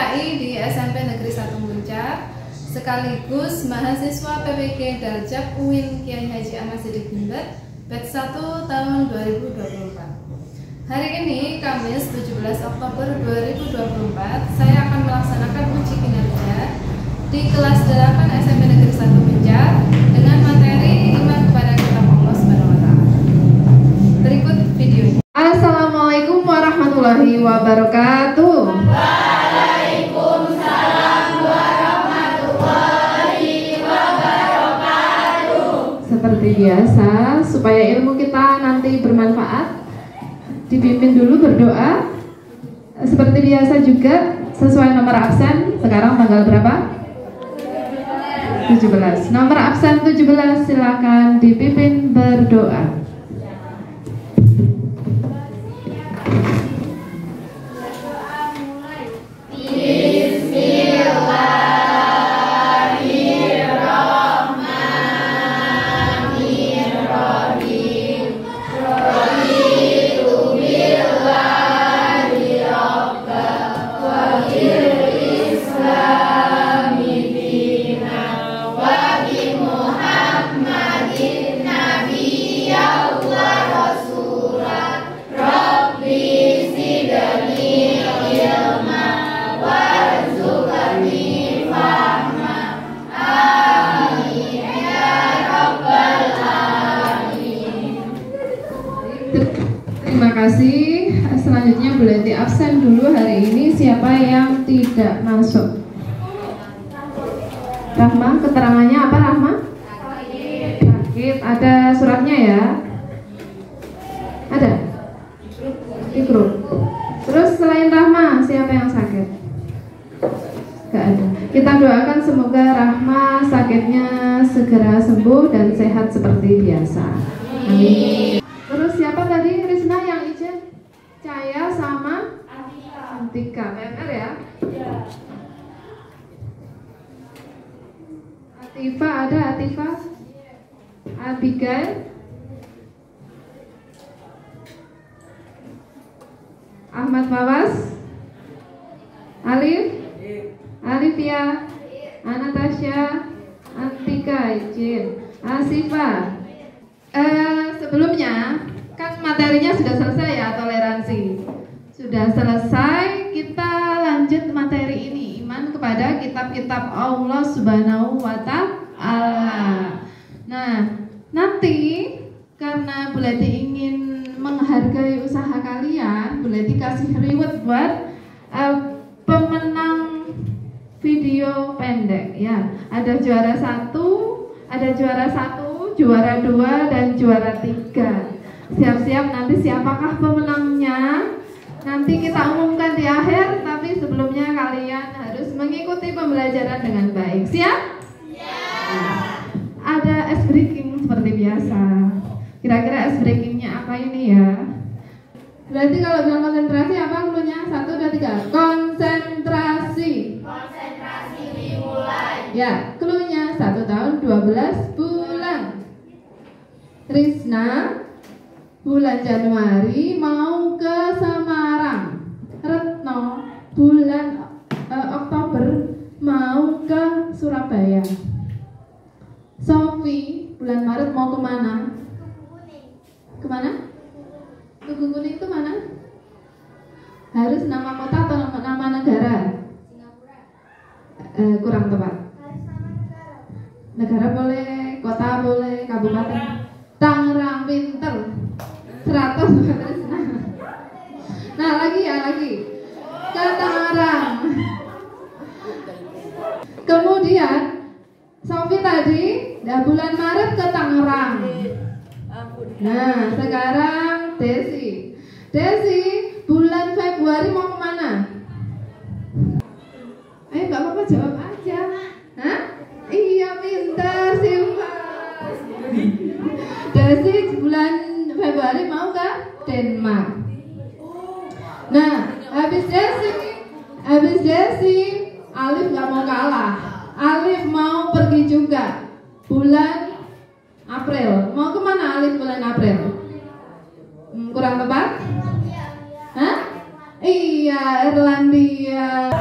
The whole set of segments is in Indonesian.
PKI di SMP Negeri 1 Muncak, sekaligus mahasiswa PPG Darjab UIN Kiai Haji Ahmad Siddiq Jember, batch 1 tahun 2024. Hari ini, Kamis 17 Oktober 2024, saya akan melaksanakan uji kinerja di kelas 8 SMP Negeri 1 Muncak dengan materi iman kepada kitab Allah Subhanahu wa Ta'ala. Berikut videonya. Assalamualaikum warahmatullahi wabarakatuh. Waalaikumsalam warahmatullahi wabarakatuh. Seperti biasa, supaya ilmu kita nanti bermanfaat, dipimpin dulu berdoa. Seperti biasa juga, sesuai nomor absen. Sekarang tanggal berapa? 17. Nomor absen 17, silakan dipimpin berdoa. Terima kasih. Selanjutnya boleh di absen dulu hari ini. Siapa yang tidak masuk? Rahma, keterangannya apa Rahma? Sakit. Ada suratnya ya? Ada? Di grup. Terus selain Rahma, siapa yang sakit? Gak ada. Kita doakan semoga Rahma sakitnya segera sembuh dan sehat seperti biasa. Amin. Terus siapa tadi? Rizna yang izin? Caya sama Antika. PMR ya? Iya. Atifa ada? Atifa? Abigail? Ahmad Fawas? Alif? Alifia? Anatasha? Antika izin. Asifa? Sebelumnya kan materinya sudah selesai ya, toleransi sudah selesai. Kita lanjut materi ini, iman kepada kitab-kitab Allah Subhanahu wa Ta'ala. Nah, nanti karena Bu Leti ingin menghargai usaha kalian, Bu Leti kasih reward buat pemenang video pendek ya. Ada juara 1, ada juara 1, juara 2, dan juara 3. Siap-siap nanti siapakah pemenangnya nanti kita umumkan di akhir, tapi sebelumnya kalian harus mengikuti pembelajaran dengan baik. Siap? Nah, ada ice breaking seperti biasa. Kira-kira ice breakingnya apa ini ya? Berarti kalau bilang konsentrasi apa cluenya? 1, 2, 3. Konsentrasi. Konsentrasi dimulai. Ya, cluenya 1 tahun 12 bulan. Rizna bulan Januari mau ke Semarang. Retno bulan Oktober mau ke Surabaya. Sofi bulan Maret mau kemana? Kemana? Tugu Kuning itu mana? Harus nama kota atau nama negara? Kurang tepat. Negara boleh, kota boleh, kabupaten. Tangerang, pinter. 100 Rizna. Nah lagi ya, lagi ke Tangerang. Kemudian Sofi tadi bulan Maret ke Tangerang. Nah sekarang Desi bulan Februari mau kemana? Ayo gak apa-apa jawab aja. Hah? Iya pintar Simba. Desi bulan Februari mau ke Denmark. Nah, habis Desi, Alif gak mau kalah. Alif mau pergi juga bulan April. Mau kemana Alif bulan April? Kurang tepat? Hah? Iya, Irlandia.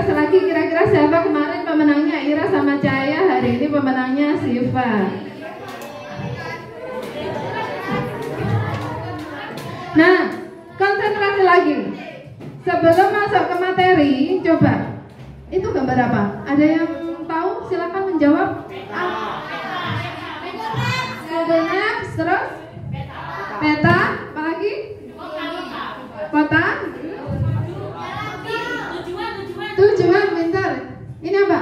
konsentrasi lagi. Kira-kira siapa kemarin pemenangnya? Ira sama Cahaya, hari ini pemenangnya Siva. Nah, konsentrasi lagi. Sebelum masuk ke materi, coba. Itu gambar apa? Ada yang tahu? Silakan menjawab. Google Maps, terus? Peta, apa lagi? Kota? Tujuan, pintar. Ini apa?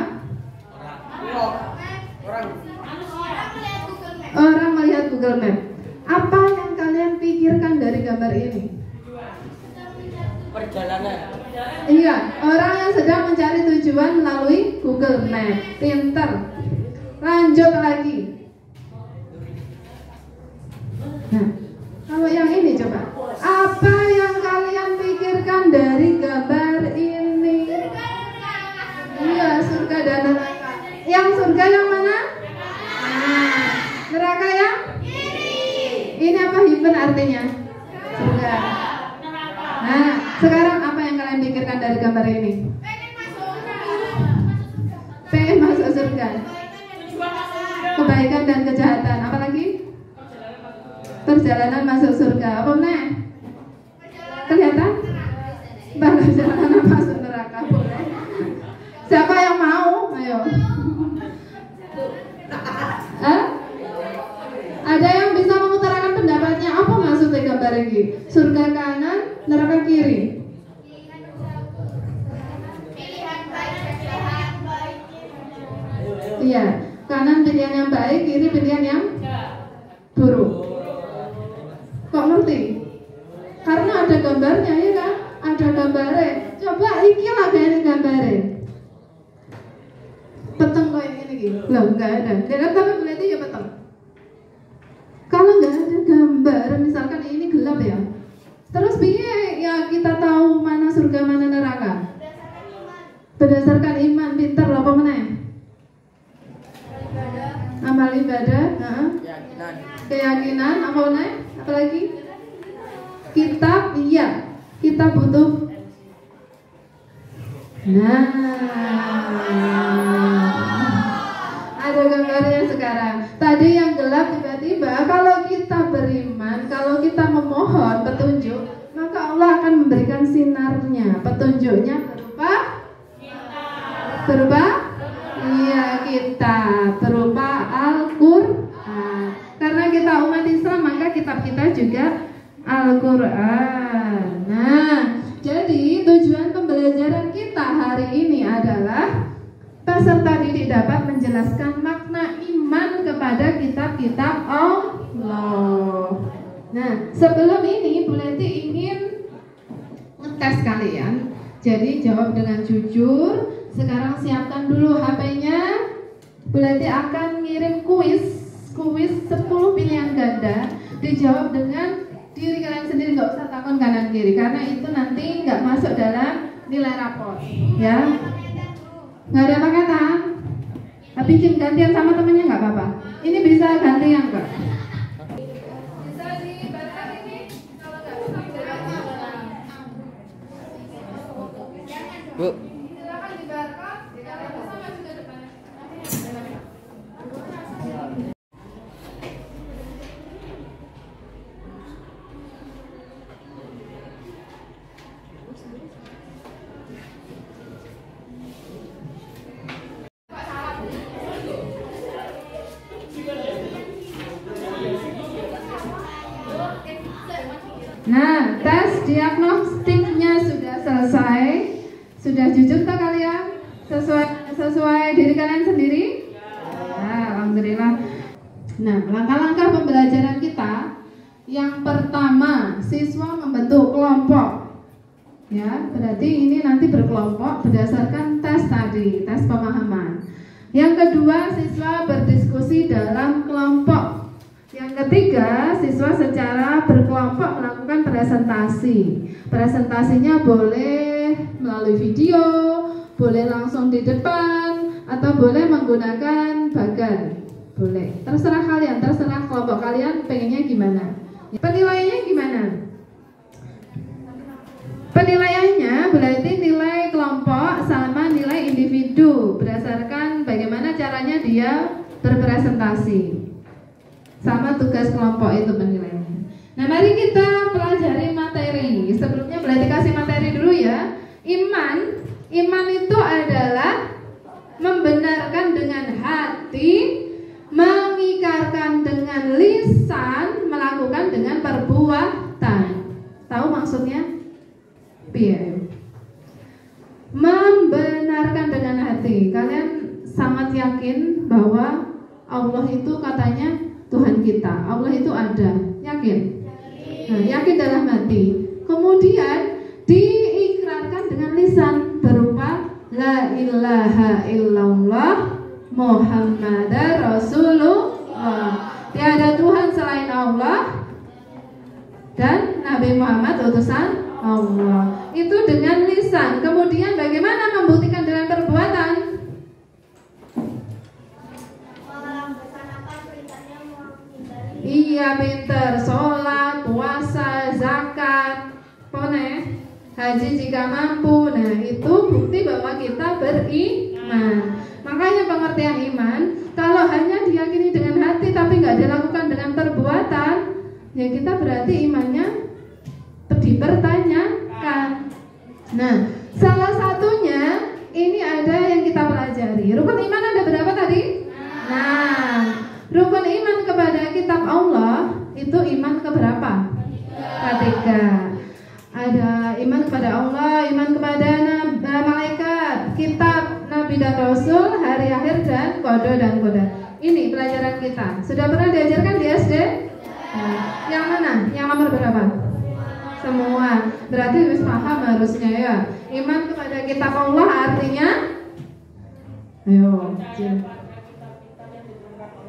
Orang melihat Google Map. Apa yang kalian pikirkan dari gambar ini? Perjalanan. Iya, orang yang sedang mencari tujuan melalui Google Map. Pintar. Lanjut lagi. Nah, kalau yang ini coba. Apa yang kalian pikirkan dari gambar ini? Iya, surga dan neraka. Yang surga yang mana? Nah, neraka yang? Ini apa hipen artinya? Surga. Nah, sekarang apa yang kalian pikirkan dari gambar ini? Pengen masuk surga. Kebaikan dan kejahatan. Apa lagi? Perjalanan masuk surga. Apa nih? Kelihatan? Perjalanan masuk neraka. Boleh. Siapa yang mau? Ayo. Ada yang bisa mengutarakan pendapatnya? Apa maksudnya gambar ini? Surga kanan, neraka kiri. Iya, kanan pilihan yang baik, kiri pilihan yang buruk. Kok ngerti? Karena ada gambarnya, ya kan? Ada gambarnya. Coba iki lah ini gambarnya. Peteng kok ini gini. Loh, nggak ada. Dan tapi berarti ya peteng. Kalau nggak ada gambar, misalkan ini gelap ya. Terus biar ya kita tahu mana surga mana neraka. Berdasarkan iman, pintar apa mana? Amal ibadah, keyakinan, apa mana? Apalagi? Kitab, iya. Kita butuh. Nah, ada gambarnya sekarang. Tadi yang gelap tiba-tiba. Kalau kita beriman, kalau kita memohon petunjuk, maka Allah akan memberikan sinarnya. Petunjuknya berupa iya, kita berupa Al-Quran. Karena kita umat Islam, maka kitab kita juga Al-Quran. Nah, jadi tujuan pembelajaran kita hari ini adalah peserta didik dapat menjelaskan makna iman kepada kitab-kitab Allah. Nah, sebelum ini Bu Leti ingin ngetes kalian. Jadi jawab dengan jujur. Sekarang siapkan dulu HP-nya. Bu Leti akan ngirim kuis 10 pilihan ganda. Dijawab dengan diri kalian sendiri, nggak usah takon kanan kiri, karena itu nanti nggak masuk dalam nilai rapor, ya. Nggak ada paketan. Bikin gantian sama temennya nggak apa-apa. Ini bisa gantian kok. Bisa dibatalkan ini. Kalau nggak bisa dibatalkan. Bu. Silakan dibatalkan. Kalau bisa maju ke depan. Nah, tes diagnostiknya sudah selesai. Sudah jujur tak kalian? Sesuai diri kalian sendiri? Nah, alhamdulillah. Nah, langkah-langkah pembelajaran kita. Yang pertama, siswa membentuk kelompok. Ya, berarti ini nanti berkelompok berdasarkan tes tadi, tes pemahaman. Yang kedua, siswa berdiskusi dalam kelompok. Yang ketiga, siswa secara berkelompok melakukan presentasi. Presentasinya boleh melalui video, boleh langsung di depan, atau boleh menggunakan bagan. Boleh, terserah kalian, terserah kelompok kalian pengennya gimana. Penilaiannya gimana? Penilaiannya berarti nilai kelompok sama nilai individu berdasarkan bagaimana caranya dia berpresentasi. Sama tugas kelompok itu penilaiannya. Nah, mari kita pelajari materi. Sebelumnya boleh dikasih materi dulu ya. Iman itu adalah membenarkan dengan hati, mengikrarkan dengan lisan, melakukan dengan perbuatan. Tahu maksudnya? Piye? Membenarkan dengan hati. Kalian sangat yakin bahwa Allah itu katanya Tuhan kita. Allah itu ada. Yakin? Nah, yakin dalam hati. Kemudian diikrarkan dengan lisan berupa la ilaha illallah Muhammadar Rasulullah. Tiada Tuhan selain Allah dan Nabi Muhammad utusan Allah. Itu dengan lisan. Kemudian bagaimana membuktikan dengan perbuatan? Iya, pinter. Sholat, puasa, zakat, haji jika mampu. Nah, itu bukti bahwa kita beriman. Makanya pengertian iman, kalau hanya diyakini dengan hati tapi nggak dilakukan dengan perbuatan, ya kita berarti imannya dipertanyakan. Nah, salah satunya ini ada yang kita pelajari. Rukun iman ada berapa tadi? Nah, rukun iman kepada kitab Allah itu iman keberapa? Ketiga. Ada iman kepada Allah, iman kepada malaikat, kitab, nabi dan rasul, hari akhir dan qada dan qadar. Ini pelajaran kita. Sudah pernah diajarkan di SD? Nah, yang mana? Yang nomor berapa? Semua. Berarti wis paham harusnya ya. Iman kepada kitab Allah artinya ayo.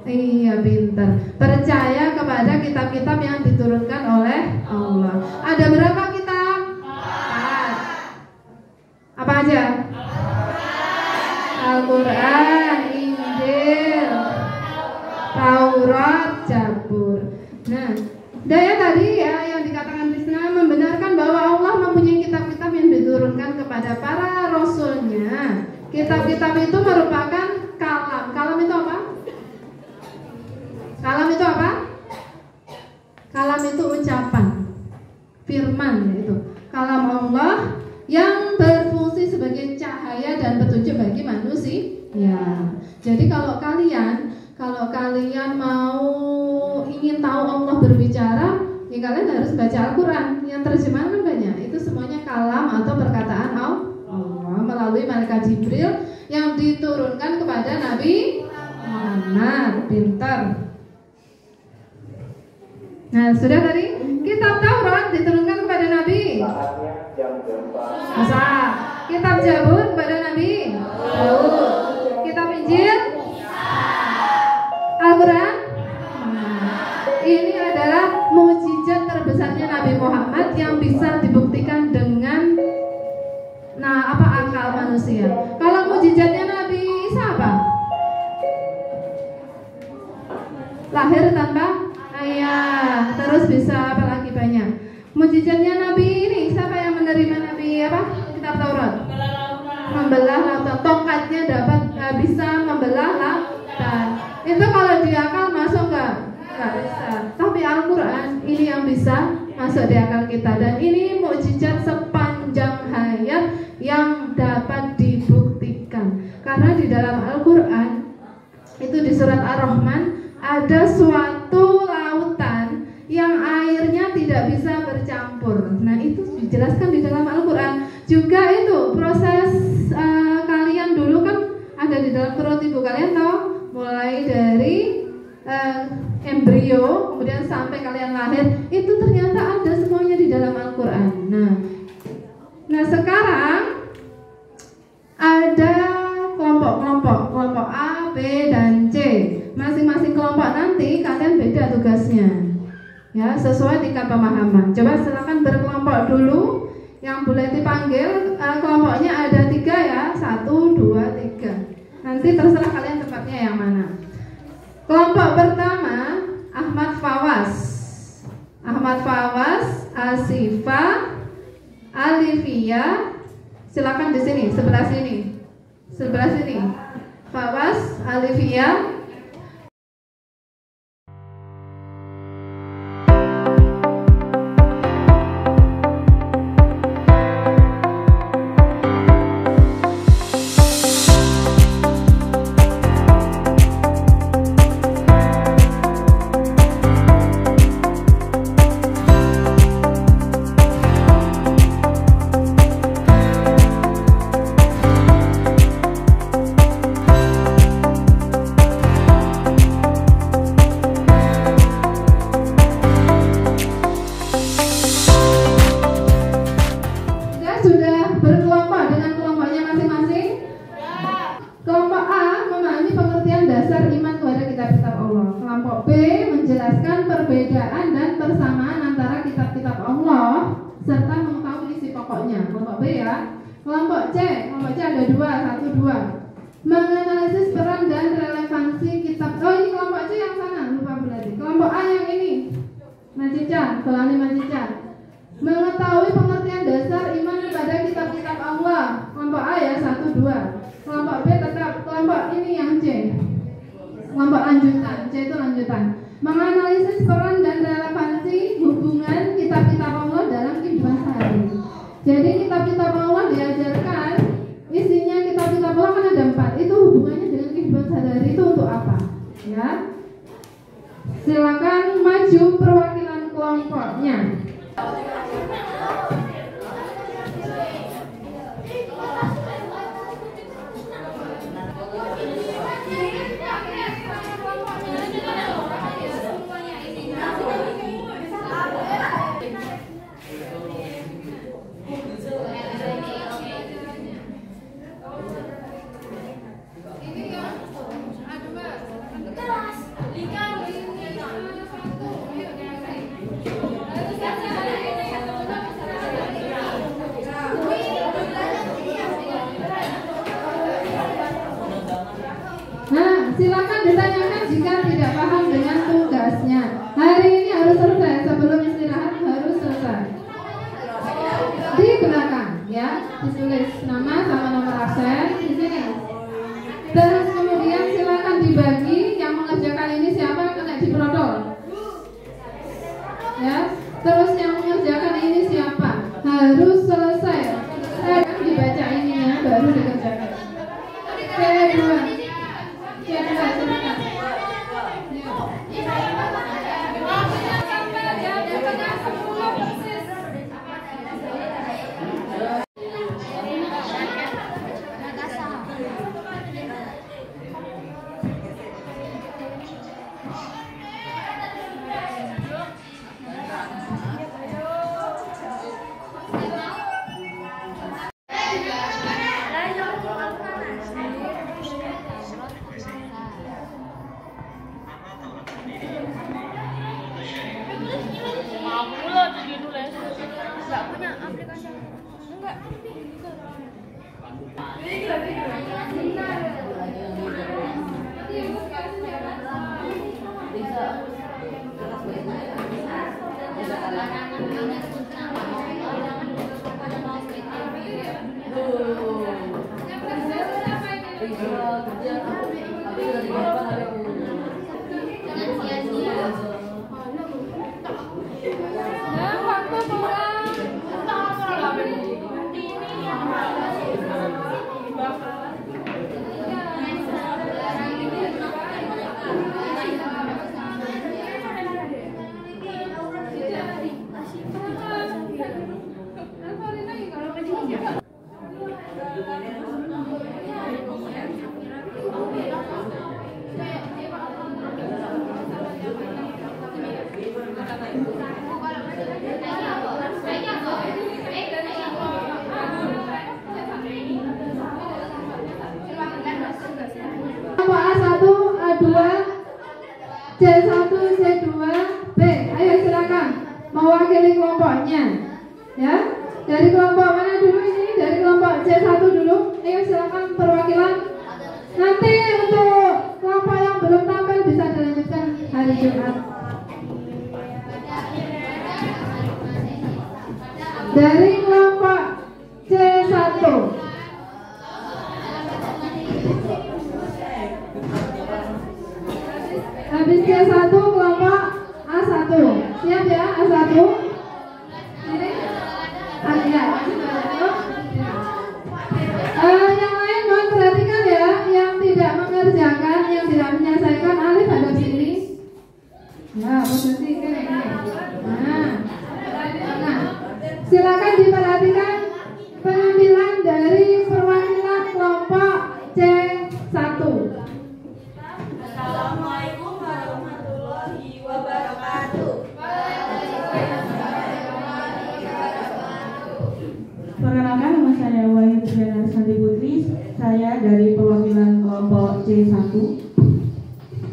Iya, pintar. Percaya kepada kitab-kitab yang diturunkan oleh Allah. Ada berapa kitab? 4. Apa aja? Al-Quran, Injil, Taurat, Zabur. Nah, daya tadi ya yang dikatakan Krishna membenarkan bahwa Allah mempunyai kitab-kitab yang diturunkan kepada para rasulnya. Kitab-kitab itu merupakan kalam. Kalam itu apa? Kalam itu apa? Kalam itu ucapan, firman yaitu kalam Allah yang berfungsi sebagai cahaya dan petunjuk bagi manusia. Ya. Jadi kalau kalian mau ingin tahu Allah berbicara, ya kalian harus baca Al-Quran. Yang terjemahan kan banyak. Itu semuanya kalam atau perkataan Allah melalui malaikat Jibril yang diturunkan kepada Nabi Muhammad. Pintar. Nah, sudah tadi kitab Taurat diturunkan kepada Nabi Musa, kitab Zabur kepada Nabi Daud, kitab Injil, Al-Quran. Ini adalah mukjizat terbesarnya Nabi Muhammad yang bisa dibuktikan dengan akal manusia. Kalau mukjizatnya Nabi Isa apa? Lahir tanpa ayah, terus bisa apa lagi banyak. Mukjizatnya Nabi ini siapa yang menerima Nabi apa? Kitab Taurat. Membelah lautan. Tongkatnya dapat bisa membelah lautan. Itu kalau di akal masuk nggak bisa. Tapi Al-Quran ini yang bisa masuk di akal kita. Dan ini mukjizat sepanjang hayat yang dapat dibuktikan. Karena di dalam Al-Quran itu di surat Ar-Rahman ada suatu lautan yang airnya tidak bisa bercampur. Nah, itu dijelaskan di dalam Al-Quran. Juga itu proses kalian dulu kan ada di dalam perut ibu kalian, tahu? Mulai dari embrio, kemudian sampai kalian lahir, itu ternyata ada semuanya di dalam Al-Quran. Nah sekarang ada kelompok A, B, dan C. Masing-masing kelompok nanti kalian beda tugasnya, ya sesuai tingkat pemahaman. Coba silakan berkelompok dulu. Yang boleh dipanggil kelompoknya ada 3 ya, 1, 2, 3. Nanti terserah kalian tempatnya yang mana. Kelompok pertama Ahmad Fawaz, Asifa, Alivia. Silakan di sini, sebelah sini. Sebelah sini. Fawas, Alivia. Menjelaskan perbedaan dan persamaan antara kitab-kitab Allah serta mengetahui isi pokoknya. Kelompok B ya. Kelompok C ada 2, 1, 2. Menganalisis peran dan relevansi kitab. Oh, ini kelompok C yang sana, lupa berarti. Kelompok A yang ini. Macica, Tolani Macica. Mengetahui pengertian dasar iman kepada kitab-kitab Allah. Kelompok A ya, 1, 2. Kelompok B tetap kelompok ini yang C. Kelompok lanjutan, C itu lanjutan. Menganalisis peran dan relevansi hubungan kitab-kitab Allah dalam kehidupan sehari. Jadi kitab-kitab Allah diajarkan, isinya kitab-kitab Allah kan ada 4. Itu hubungannya dengan kehidupan sehari-hari itu untuk apa? Ya. Silakan maju perwakilan kelompoknya. Silakan ditanyakan jika tidak paham dengan tugasnya. Hari ini harus selesai, sebelum istirahat harus selesai. Di belakang ya, ditulis nama sama nomor absen di sini. Terus kemudian silakan dibagi yang mengerjakan ini siapa, kena diprotol. Ya, terus yang mengerjakan ini siapa, harus selesai. Saya akan dibaca ininya baru dikerjakan. Kedua. C1, C2, B. Ayo silakan mewakili kelompoknya. Ya, dari kelompok mana dulu ini? Dari kelompok C1 dulu. Ayo silakan perwakilan. Nanti untuk kelompok yang belum tampil bisa dilanjutkan hari Jumat. Dari kelompok C1. Silakan diperhatikan penampilan dari perwakilan kelompok C1. Assalamualaikum warahmatullahi wabarakatuh. Perkenalkan, nama saya Wahyu Triana Santi Putri. Saya dari perwakilan kelompok C1.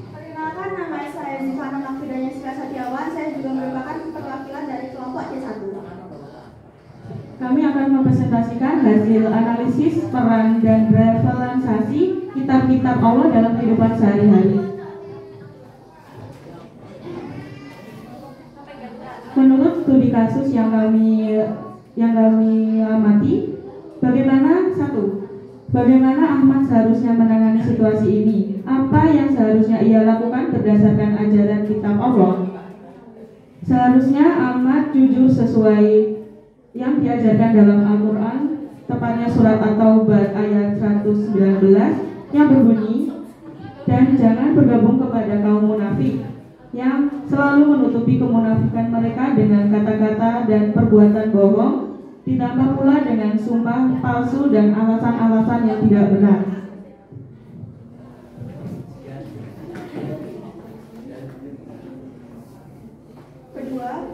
Perkenalkan, nama saya Zifana Makfidanya Sila Satiawan. Saya juga merupakan perwakilan dari kelompok C1. Kami akan mempresentasikan hasil analisis peran dan relevansasi kitab-kitab Allah dalam kehidupan sehari-hari. Menurut studi kasus yang kami amati, bagaimana Ahmad seharusnya menangani situasi ini? Apa yang seharusnya ia lakukan berdasarkan ajaran kitab Allah? Seharusnya Ahmad jujur sesuai yang diajarkan dalam Al-Quran, tepatnya surat At-Taubah ayat 119 yang berbunyi, dan jangan bergabung kepada kaum munafik yang selalu menutupi kemunafikan mereka dengan kata-kata dan perbuatan bohong, ditambah pula dengan sumpah palsu dan alasan-alasan yang tidak benar. Kedua,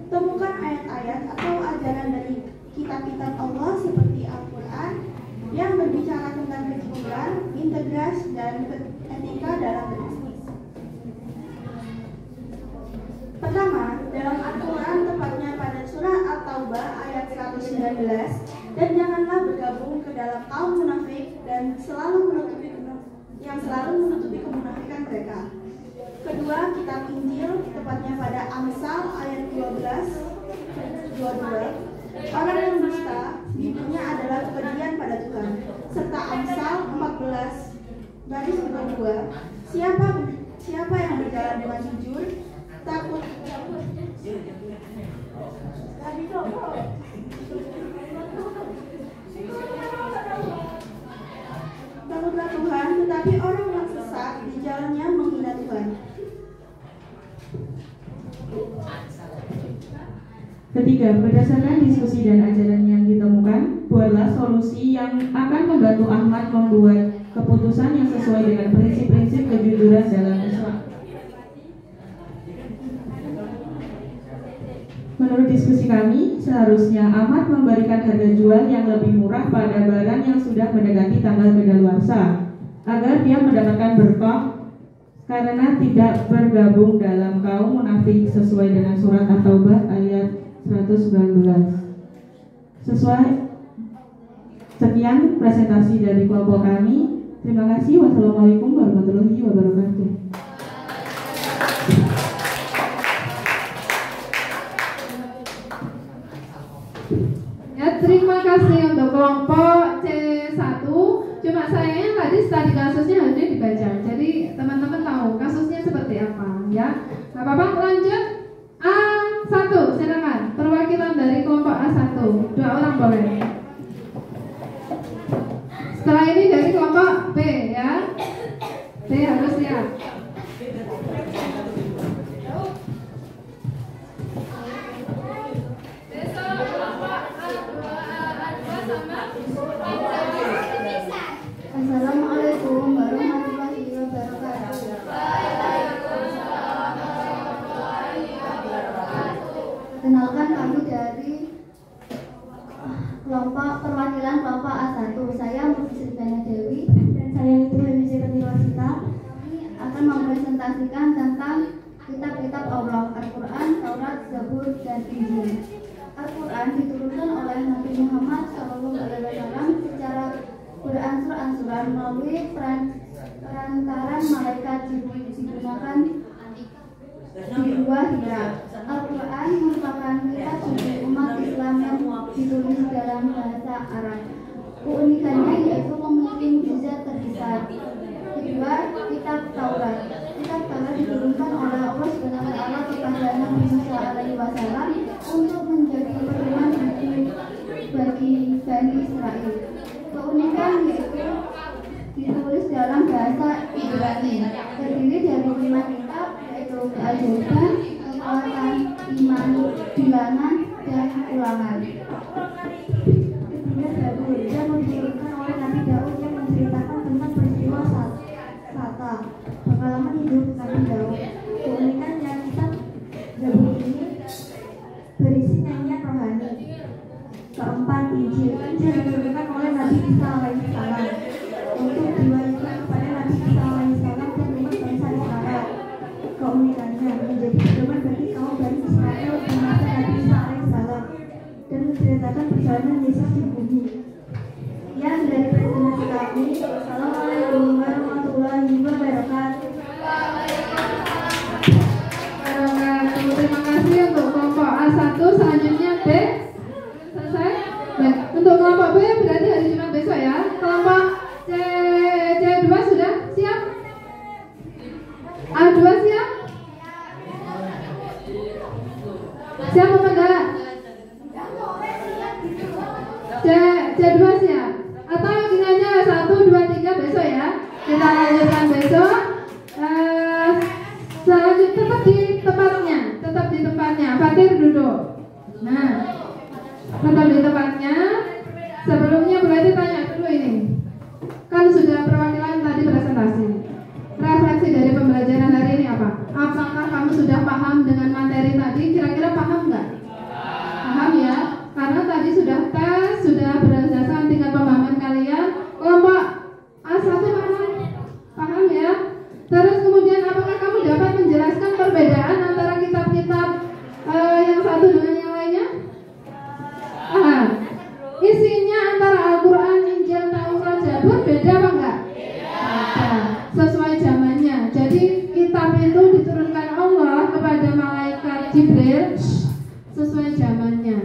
temukan ayat-ayat atau ajaran dari kitab-kitab Allah seperti Al-Quran yang berbicara tentang kejujuran, integritas, dan etika dalam berbisnis. Pertama, dalam Al-Quran tepatnya pada surah At-Taubah ayat 119, dan janganlah bergabung ke dalam kaum munafik dan selalu menutupi kemunafikan mereka. Kedua, kitab Injil tepatnya pada Amsal ayat 22, orang yang dusta bibirnya adalah kebencian pada Tuhan, serta Amsal 14:22, siapa yang berjalan dengan jujur takutlah Tuhan, tetapi orang yang sesat di jalannya menghina Tuhan. Ketiga, berdasarkan diskusi dan ajaran yang ditemukan, buatlah solusi yang akan membantu Ahmad membuat keputusan yang sesuai dengan prinsip-prinsip kejujuran dalam Islam. Menurut diskusi kami, seharusnya Ahmad memberikan harga jual yang lebih murah pada barang yang sudah mendekati tanggal kedaluarsa, agar dia mendapatkan berkah karena tidak bergabung dalam kaum munafik sesuai dengan surat At-Taubah ayat 119. Sekian presentasi dari kelompok kami. Terima kasih. Wassalamualaikum warahmatullahi wabarakatuh. Ya, terima kasih untuk kelompok C1. Cuma sayangnya tadi studi kasusnya harusnya dibaca. Jadi teman-teman tahu kasusnya seperti apa, ya. Gak apa-apa, lanjut. A1, silakan. Perwakilan dari kelompok A1. 2 orang boleh. Setelah ini dari kelompok B, ya. B harus siap. Assalamualaikum warahmatullahi wabarakatuh. Kenalkan, kami dari kelompok perwakilan kelompok A1. Saya Mufisri Bana Dewi dan saya itu Hemisi Wasita. Kami akan mempresentasikan tentang kitab-kitab Allah, Al-Quran, Taurat, Zabur, dan Injil. Al-Quran diturunkan oleh Nabi Muhammad SAW secara beransur-ansuran melalui perantaran malaikat Jibril, digunakan di Gua Hira. Al-Quran merupakan kitab suci umat Islam yang ditulis dalam bahasa Arab. Keunikannya yaitu memiliki mukjizat terbesar. Kedua, kitab Taurat. Kitab Taurat diturunkan oleh Allah SWT kepada Nabi Musa alaihi untuk menjadi pedoman bagi Bani Israel. Keunikan yaitu ditulis dalam bahasa Ibrani, terdiri dari 5 kitab, yaitu keajaiban, kekuatan, iman, bilangan, dan ulangan. Ketiga Zabur yang diturunkan oleh Nabi Daud yang menceritakan tentang peristiwa Sata, pengalaman hidup Nabi Daud. Keunikan yang kitab Zabur ini berisi nyanyian rohani. Keempat, Injil diturunkan oleh Nabi Isa alaihissalam untuk diwahyukan kepada Nabi Isa alaihissalam dan umat bangsa Israel. Keunikannya menjadi pedoman bagi kaum Bani Israel di masa Nabi Isa alaihissalam dan menceritakan perjalanan Yesus di bumi. Sekian dari presentasi kami. Wassalamualaikum warahmatullahi wabarakatuh. Terima kasih untuk kelompok A1. Selanjutnya B. Selesai. Baik. Untuk kelompok B berarti hari Jumat besok ya. Kelompok C2 sudah siap? A2 siap? Siap apa enggak? C2 siap? Atau gini aja 1, 2, 3 besok ya. Kita lanjutkan besok. Selanjutnya tetap di tempatnya. Fatir duduk. Nah, tetap di tempatnya. Sebelumnya berarti tanya dulu ini. Kan sudah perwakilan tadi presentasi. Refleksi dari pembelajaran hari ini apa? Apakah kamu sudah paham dengan materi tadi? Kira-kira paham nggak? Paham ya? Karena tadi sudah tes, sudah berdasarkan tingkat pemahaman kalian. Kelompok A1 paham? Paham ya? Terus kemudian apakah kamu dapat menjelaskan perbedaan antara kitab-kitab yang satu dengan yang lainnya? Isinya antara Al-Quran, Injil, Taurat, Zabur beda apa enggak? Beda. Sesuai zamannya. Jadi kitab itu diturunkan Allah kepada malaikat Jibril sesuai zamannya.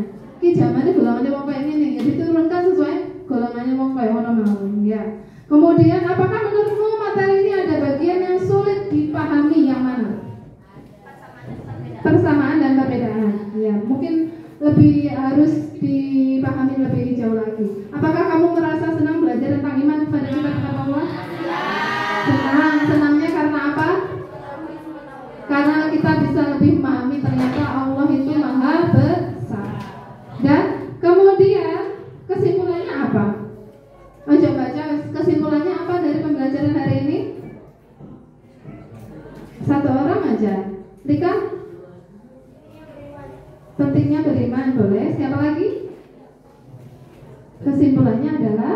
Ki zamannya golongannya wong kayak ngene, ya diturunkan sesuai golongannya wong kayak ngono mau ya. Kemudian apakah menurutmu materi ini ada bagian yang sulit dipahami yang mana? Persamaan dan perbedaan. Ya, mungkin lebih harus dipahami lebih jauh lagi. Apakah kamu merasa senang belajar tentang iman kepada sifat-sifat Allah? Senang. Senangnya karena apa? Karena kita bisa lebih memahami ternyata Allah itu maha besar. Dan kemudian kesimpulannya apa? Coba baca kesimpulannya apa dari pembelajaran hari ini? Satu orang aja. Rika? Pentingnya beriman, boleh. Siapa lagi? Kesimpulannya adalah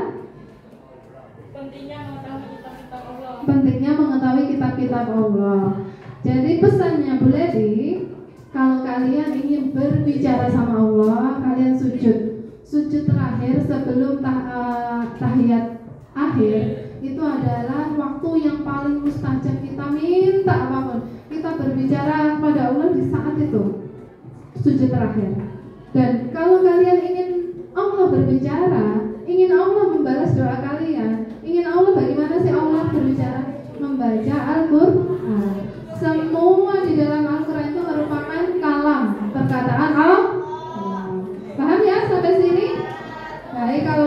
pentingnya mengetahui kitab-kitab Allah. Pentingnya mengetahui kitab-kitab Allah. Jadi pesannya Bu Ledi, kalau kalian ingin berbicara sama Allah, kalian sujud. Sujud terakhir sebelum tahiyat akhir itu adalah waktu yang paling mustajab. Kita minta apapun, kita berbicara kepada Allah di saat itu, sujud terakhir. Dan kalau kalian ingin Allah berbicara, ingin Allah membalas doa kalian, ingin Allah bagaimana sih Allah berbicara? Membaca Al-Quran. Semua di dalam Al-Quran itu merupakan kalam, perkataan Allah. Paham ya sampai sini? Baik, kalau